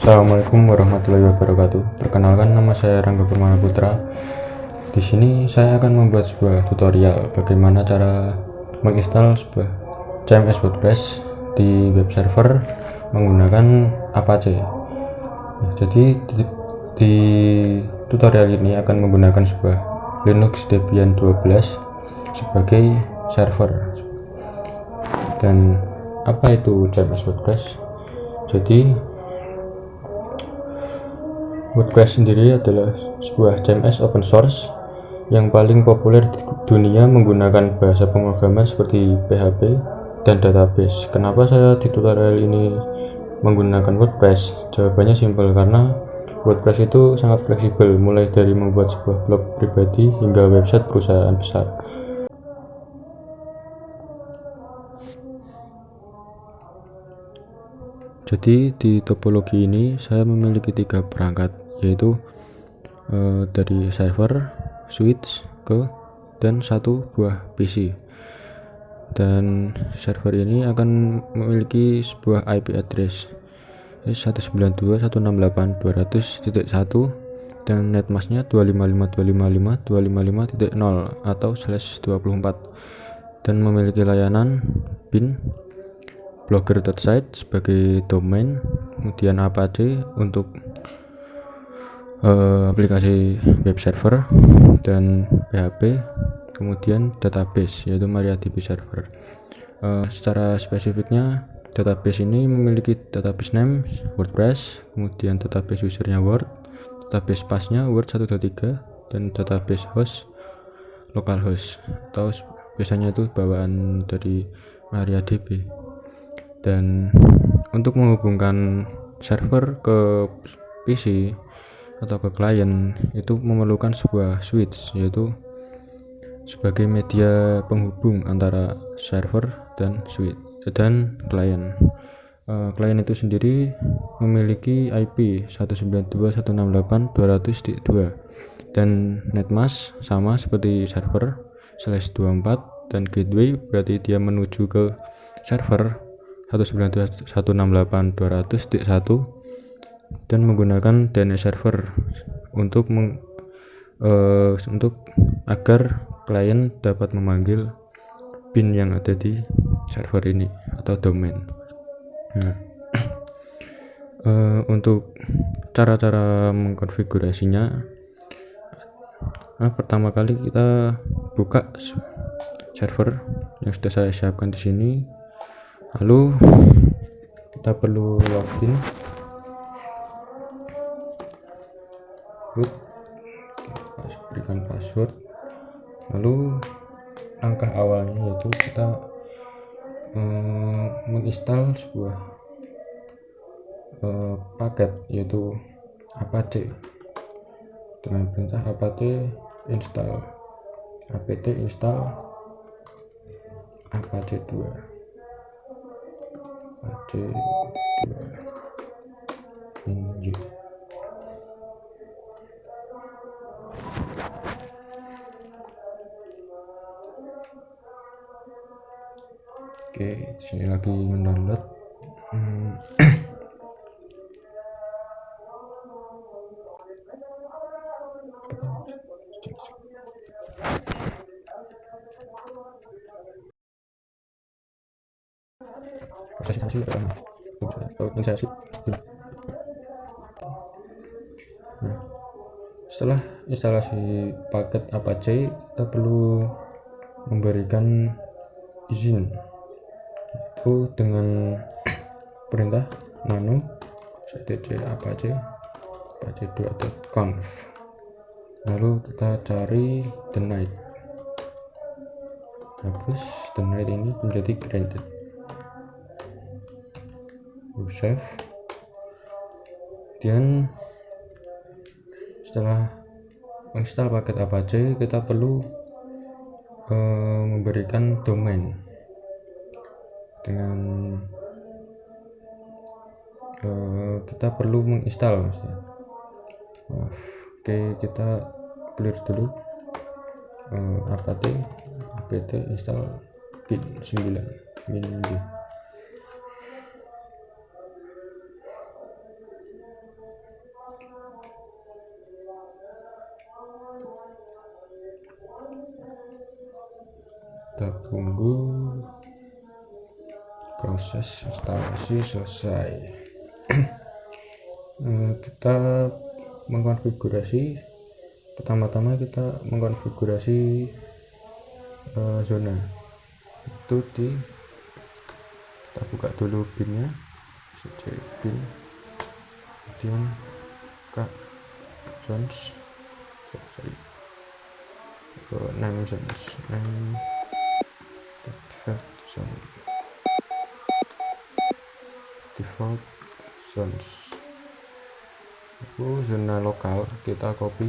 Assalamualaikum warahmatullahi wabarakatuh. Perkenalkan, nama saya Rangga Permana Putra. Di sini saya akan membuat sebuah tutorial bagaimana cara menginstal sebuah CMS WordPress di web server menggunakan Apache. Jadi di tutorial ini akan menggunakan sebuah Linux Debian 12 sebagai server. Dan apa itu CMS WordPress? Jadi WordPress sendiri adalah sebuah CMS open source yang paling populer di dunia menggunakan bahasa pemrograman seperti PHP dan database. Kenapa saya di tutorial ini menggunakan WordPress? Jawabannya simpel, karena WordPress itu sangat fleksibel, mulai dari membuat sebuah blog pribadi hingga website perusahaan besar. Jadi di topologi ini saya memiliki 3 perangkat, yaitu dari server, switch, dan 1 buah PC. Dan server ini akan memiliki sebuah IP address 192.168.200.1 dan netmasknya 255.255.255.0 atau /24, dan memiliki layanan bin, blogger.site sebagai domain, kemudian Apache untuk aplikasi web server, dan PHP, kemudian database yaitu MariaDB server. Secara spesifiknya, database ini memiliki database name WordPress, kemudian database usernya Word, database pathnya Word 123, dan database host localhost atau biasanya itu bawaan dari MariaDB. Dan untuk menghubungkan server ke PC atau ke klien itu memerlukan sebuah switch, yaitu sebagai media penghubung antara server dan switch dan klien. Klien itu sendiri memiliki IP 192.168.200.2 dan netmask sama seperti server /24, dan gateway berarti dia menuju ke server 192.168.200.1 dan menggunakan DNS server untuk agar klien dapat memanggil bin yang ada di server ini atau domain. Untuk cara-cara mengkonfigurasinya, pertama kali kita buka server yang sudah saya siapkan di sini, lalu kita perlu login root, berikan password, lalu langkah awalnya yaitu kita menginstal sebuah paket yaitu Apache dengan perintah apt install apache 2 inj. Oke, sini lagi mendownload. Proses instalasi setelah instalasi paket Apache, kita perlu memberikan izin itu dengan perintah nano ctc apache 2.conf, lalu kita cari denied, hapus denied ini menjadi granted, save. Kemudian setelah menginstal paket Apache, kita perlu memberikan domain dengan kita perlu menginstal Oke, kita clear dulu apt install bin 9 min. Kita tunggu proses instalasi selesai. Kita mengkonfigurasi, pertama-tama kita mengkonfigurasi zona itu kita buka dulu binnya, cari bin, kemudian buka zones, name zones, name default zones. Itu zona lokal, kita copy,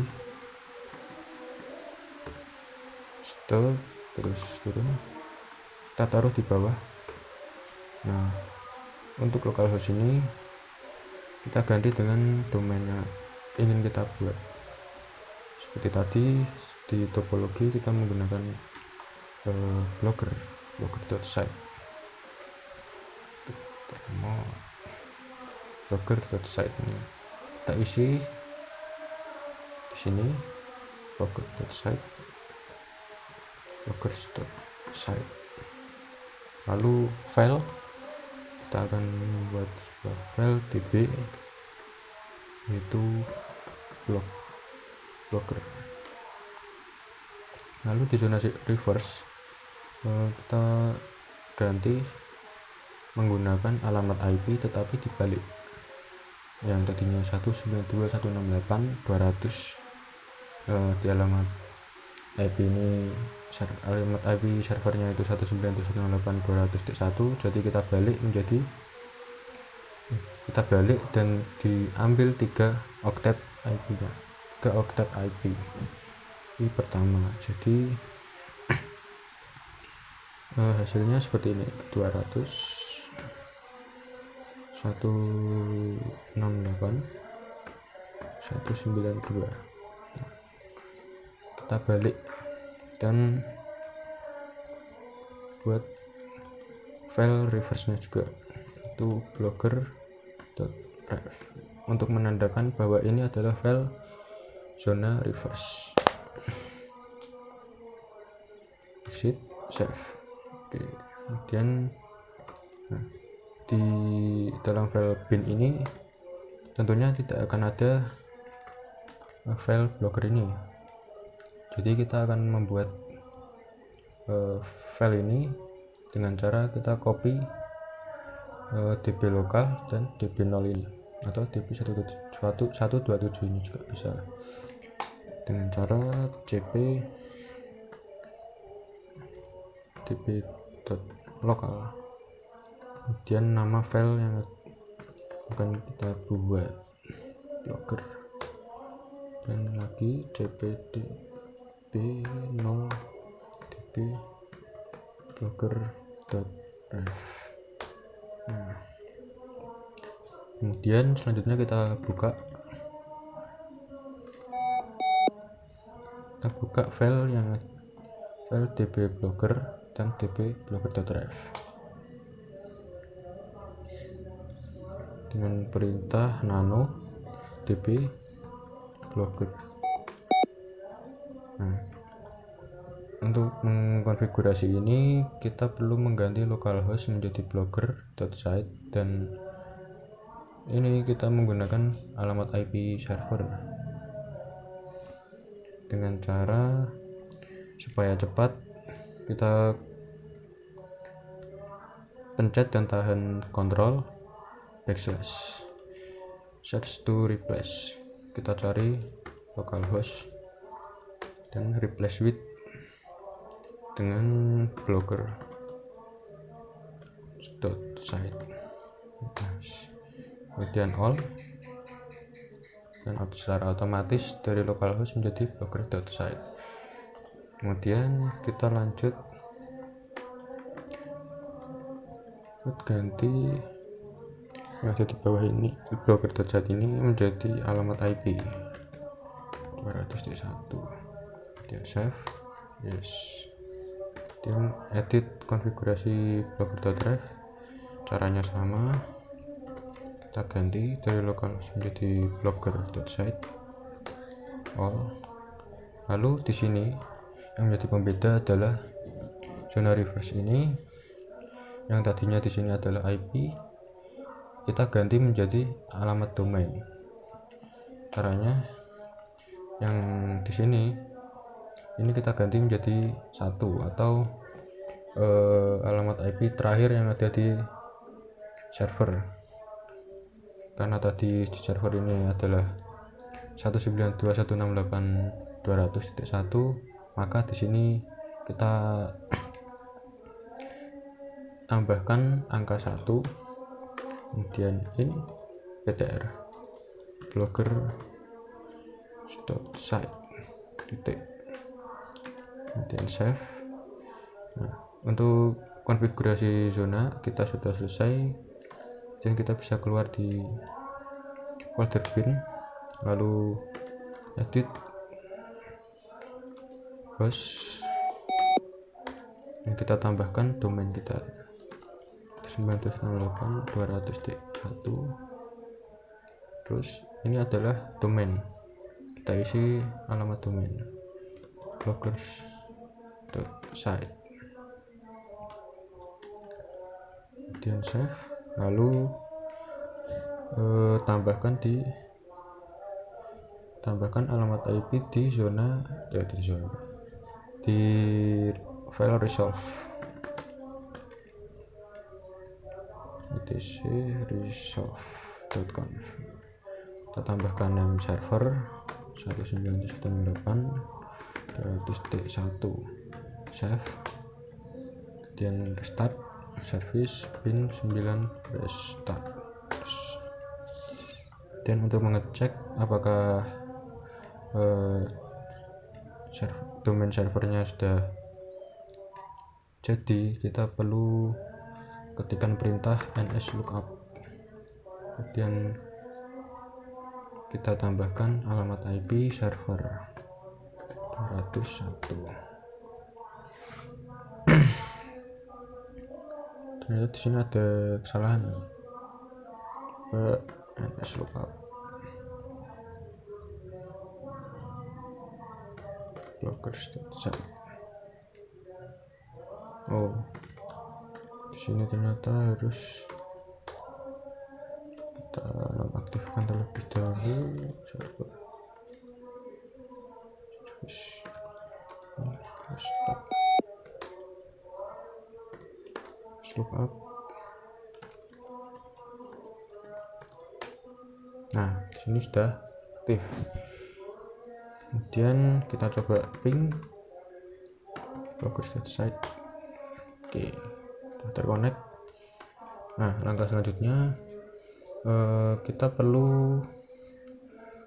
terus turun, kita taruh di bawah. Nah, untuk localhost ini kita ganti dengan domain yang ingin kita buat. Seperti tadi di topologi kita menggunakan blogger.site. Blogger.site ini kita isi di sini, blogger.site, bloggers.site. Lalu file, kita akan membuat sebuah file db yaitu blogger. Lalu di zona reverse kita ganti menggunakan alamat IP tetapi dibalik, yang tadinya 192.168.200 di alamat IP ini, alamat IP servernya itu 192.168.200.1, jadi kita balik dan diambil 3 oktet IP ini pertama. Jadi hasilnya seperti ini, 200.168.192. Kita balik dan buat file reverse-nya juga, itu blogger.ref, untuk menandakan bahwa ini adalah file zona reverse. Exit, save. Oke, kemudian di dalam file bin ini tentunya tidak akan ada file blogger ini, jadi kita akan membuat file ini dengan cara kita copy db lokal dan db0 ini, atau db127 ini juga bisa, dengan cara cp db.lokal, kemudian nama file yang akan kita buat blogger, dan lagi cpdb0 db blogger.ref. Nah, kemudian selanjutnya kita buka file db blogger dan db blogger.ref dengan perintah nano db blogger. Nah, untuk mengkonfigurasi ini kita perlu mengganti localhost menjadi blogger.site, dan ini kita menggunakan alamat IP server dengan cara supaya cepat kita pencet dan tahan kontrol backslash search to replace, kita cari localhost dan replace with dengan blogger.site, kemudian all, dan secara otomatis dari localhost menjadi blogger.site. Kemudian kita lanjut ganti yang ada di bawah ini, blogger.site ini menjadi alamat IP 200.1. Kemudian save, yes. Kemudian edit konfigurasi blogger.ref, caranya sama, kita ganti dari localhost menjadi blogger.site all. Lalu di sini yang menjadi pembeda adalah zona reverse ini, yang tadinya di sini adalah IP, kita ganti menjadi alamat domain. Caranya yang di sini ini kita ganti menjadi 1 atau alamat IP terakhir yang ada di server. Karena tadi di server ini adalah 192.168.200.1, maka di sini kita tambahkan angka 1, kemudian in ptr blogger.site titik, kemudian save. Nah, untuk konfigurasi zona kita sudah selesai, dan kita bisa keluar di folder bin, lalu edit host, dan kita tambahkan domain kita 968.200.1. terus ini adalah domain, kita isi alamat domain bloggers.site, kemudian save, lalu tambahkan alamat IP di zona di file resolve etc resolve.conf. kita tambahkan name server 192.168.200.1, save, kemudian restart service bin 9 restart. Dan untuk mengecek apakah domain servernya sudah jadi, kita perlu ketikkan perintah nslookup, kemudian kita tambahkan alamat IP server 201. Ternyata di sini ada kesalahan, nslookup bloggers.site. Oh, di sini ternyata harus kita nonaktifkan terlebih dahulu server. Stop. Lookup. Nah, di sini sudah aktif. Kemudian kita coba ping bloggers.site. Oke, sudah terkonek. Nah, langkah selanjutnya kita perlu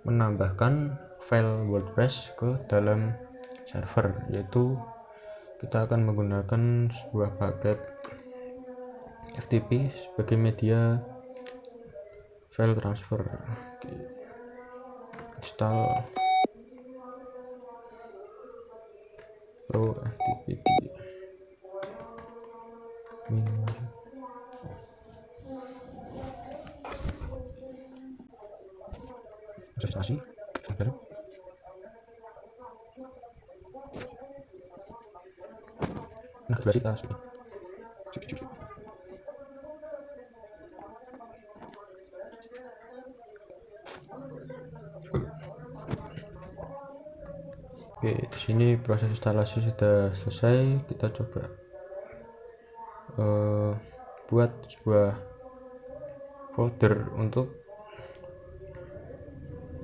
menambahkan file WordPress ke dalam server, yaitu kita akan menggunakan sebuah paket FTP sebagai media file transfer. Oke. Install Pro FTP registrasi sebentar. Nah, durasi kita skip. Oke, di sini proses instalasi sudah selesai. Kita coba buat sebuah folder untuk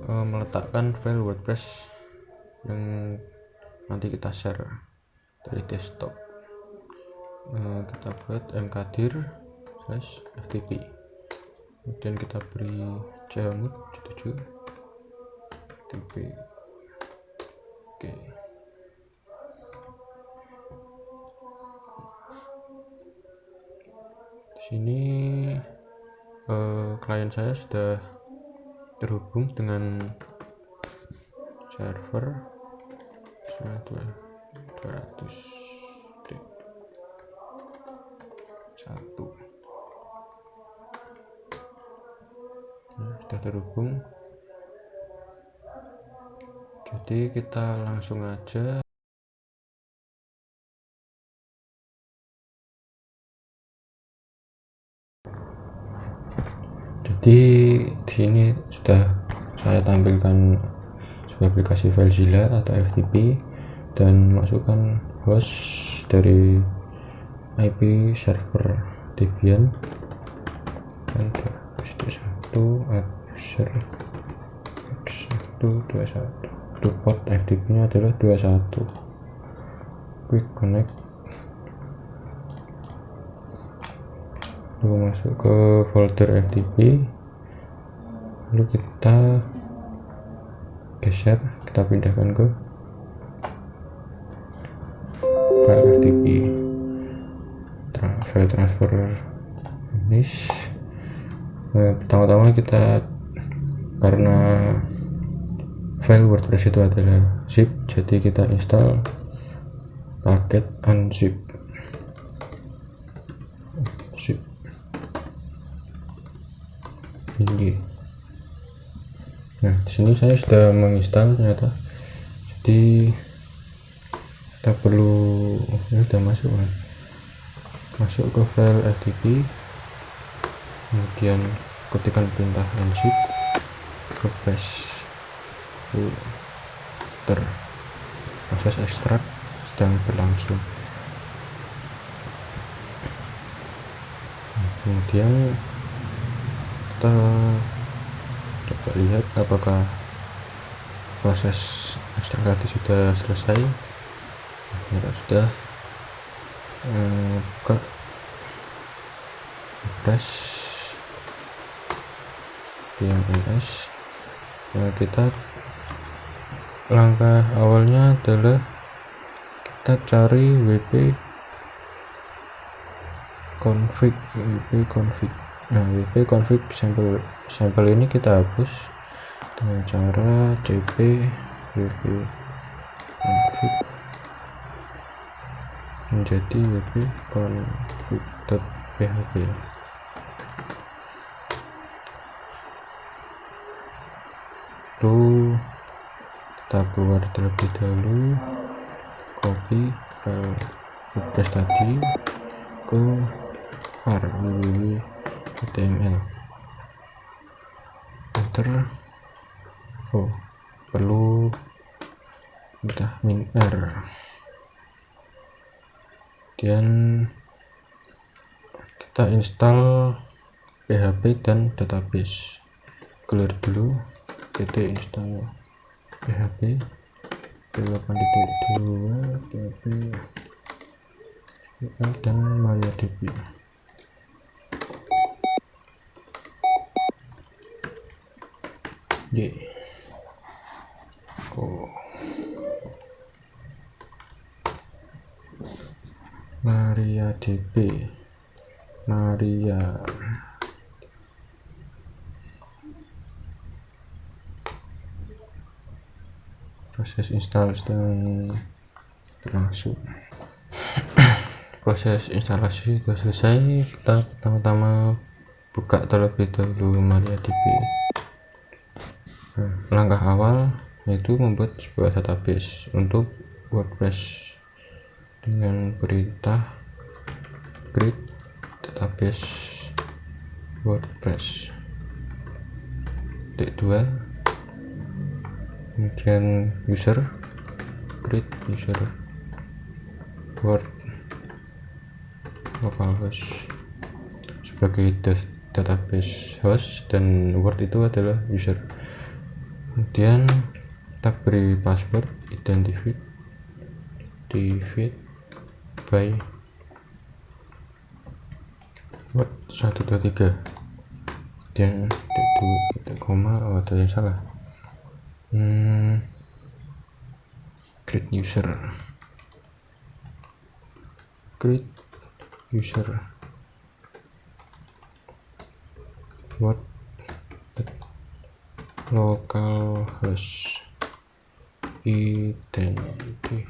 meletakkan file WordPress yang nanti kita share dari desktop. Kita buat mkdir/ftp, kemudian kita beri chmod 7 ftp. Oke. Di sini klien saya sudah terhubung dengan server 200.1. sudah terhubung. Jadi kita langsung aja. Jadi di sini sudah saya tampilkan sebuah aplikasi FileZilla atau FTP dan masukkan host dari IP server Debian dan 1 user x121. Untuk port FTP nya adalah 21. Quick connect. Lalu masuk ke folder FTP, lalu kita geser, kita pindahkan ke file FTP, file transfer finish. Pertama-tama kita, karena file WordPress itu adalah zip, jadi kita install paket unzip. Ini. Nah, di sini saya sudah menginstal ternyata. Jadi kita perlu, ini sudah masuk kan? Masuk ke file FTP, kemudian ketikkan perintah unzip, refresh. Proses ekstrak sedang berlangsung. Kemudian kita coba lihat apakah proses ekstrak tadi sudah selesai. Ternyata sudah. Buka refresh DNS. Nah, kita langkah awalnya adalah kita cari wp config. Nah, wp config sampel ini kita hapus dengan cara cp wp config menjadi wp config.php. Lalu kita keluar terlebih dahulu, copy file WordPress tadi ke var www.html, enter. Perlu entah -r. Kemudian kita install PHP dan database. Clear dulu pt install PHP 8.2 PHP dan MariaDB. MariaDB, proses install sedang berlangsung. Proses instalasi sudah selesai. Kita pertama-tama buka terlebih dahulu MariaDB. Nah, langkah awal yaitu membuat sebuah database untuk WordPress dengan perintah create database WordPress. -2, kemudian user, create user word localhost sebagai database host dan word itu adalah user. Kemudian kita beri password identified by word 123. Kemudian koma, ada yang salah. Create user word localhost identity.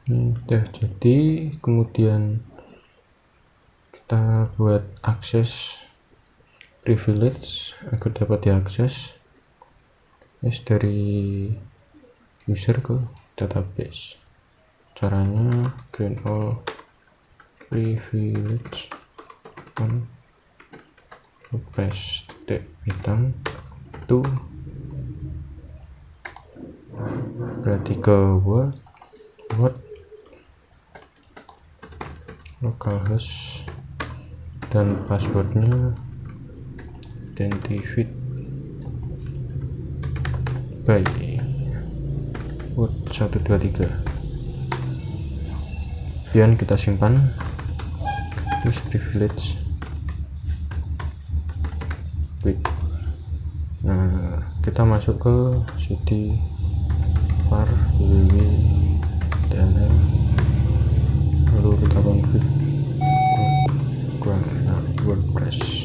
Udah jadi, kemudian kita buat akses privilege agar dapat diakses dari user ke database. Caranya grant all privilege on WordPress hitam itu berarti ke word localhost dan passwordnya identified by word 123. Kemudian kita simpan use privilege with. Nah, kita masuk ke cd var www dll, lalu kita config WordPress.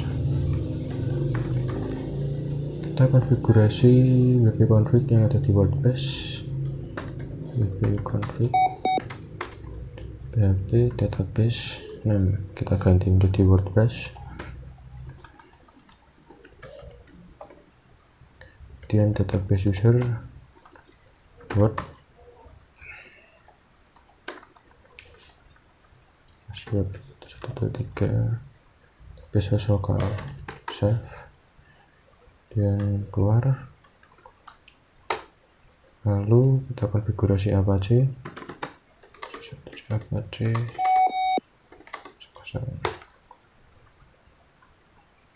Kita konfigurasi wp config yang ada di WordPress. Wp config php database name kita ganti menjadi WordPress. Kemudian database user word password 123 bisa lokal save dan keluar. Lalu kita konfigurasi Apache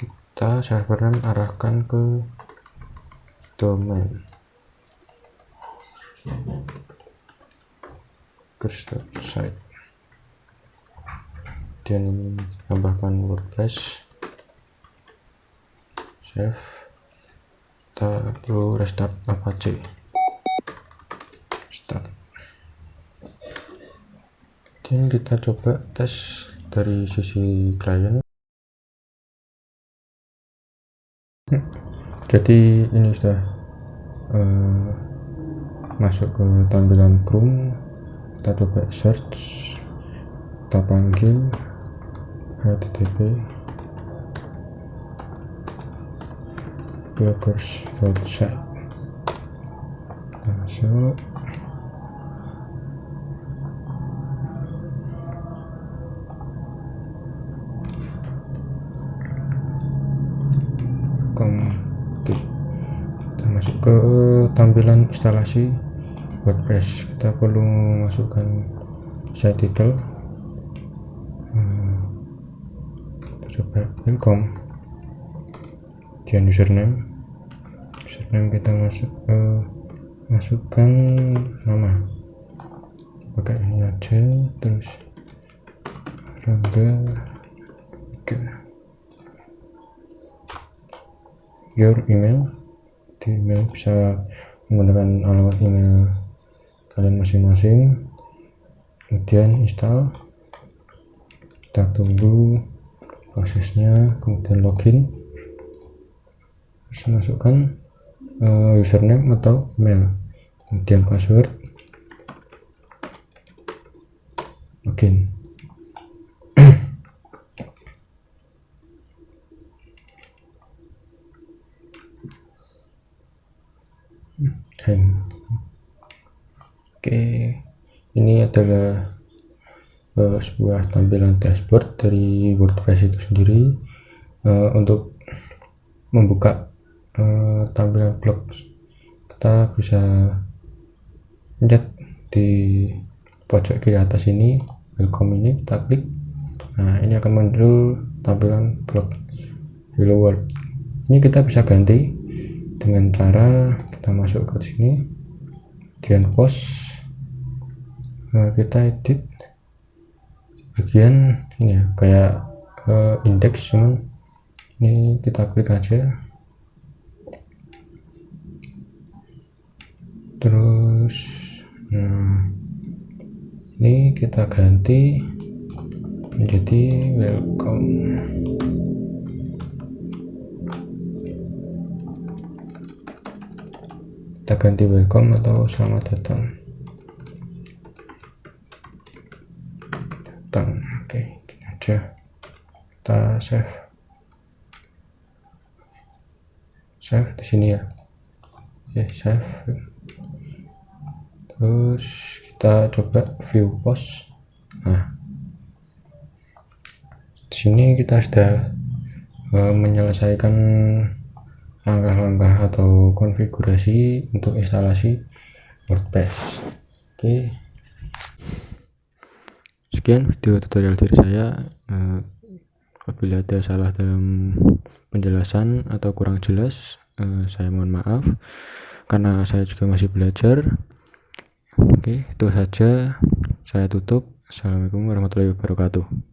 kita server name arahkan ke domain site dan tambahkan WordPress, save. Kita perlu restart Apache, start. Dan kita coba tes dari sisi klien. Jadi ini sudah masuk ke tampilan Chrome. Kita coba search, kita panggil http bloggers.site. Kita masuk, kita masuk ke tampilan instalasi WordPress. Kita perlu masukkan site title, kita coba welcome, dan username kita masukkan nama pakai ini aja, terus Rangga 3. Your email, di email bisa menggunakan alamat email kalian masing-masing. Kemudian install, kita tunggu prosesnya. Kemudian login, bisa masukkan username atau email, kemudian password, login. Oke, ini adalah sebuah tampilan dashboard dari WordPress itu sendiri. Untuk membuka tampilan blog, kita bisa pencet di pojok kiri atas ini, welcome ini, kita klik. Nah, ini akan muncul tampilan blog Hello World. Ini kita bisa ganti dengan cara kita masuk ke sini, kemudian post, kita edit bagian ini ya, kayak index, cuman ini kita klik aja, terus ini kita ganti menjadi welcome. Kita ganti welcome atau selamat datang. aja, kita save di sini ya. Oke, save. Terus kita coba view post. Nah, di sini kita sudah menyelesaikan langkah-langkah atau konfigurasi untuk instalasi WordPress. Oke, sekian video tutorial dari saya. Apabila ada salah dalam penjelasan atau kurang jelas, saya mohon maaf karena saya juga masih belajar. Oke, itu saja. Saya tutup. Assalamualaikum warahmatullahi wabarakatuh.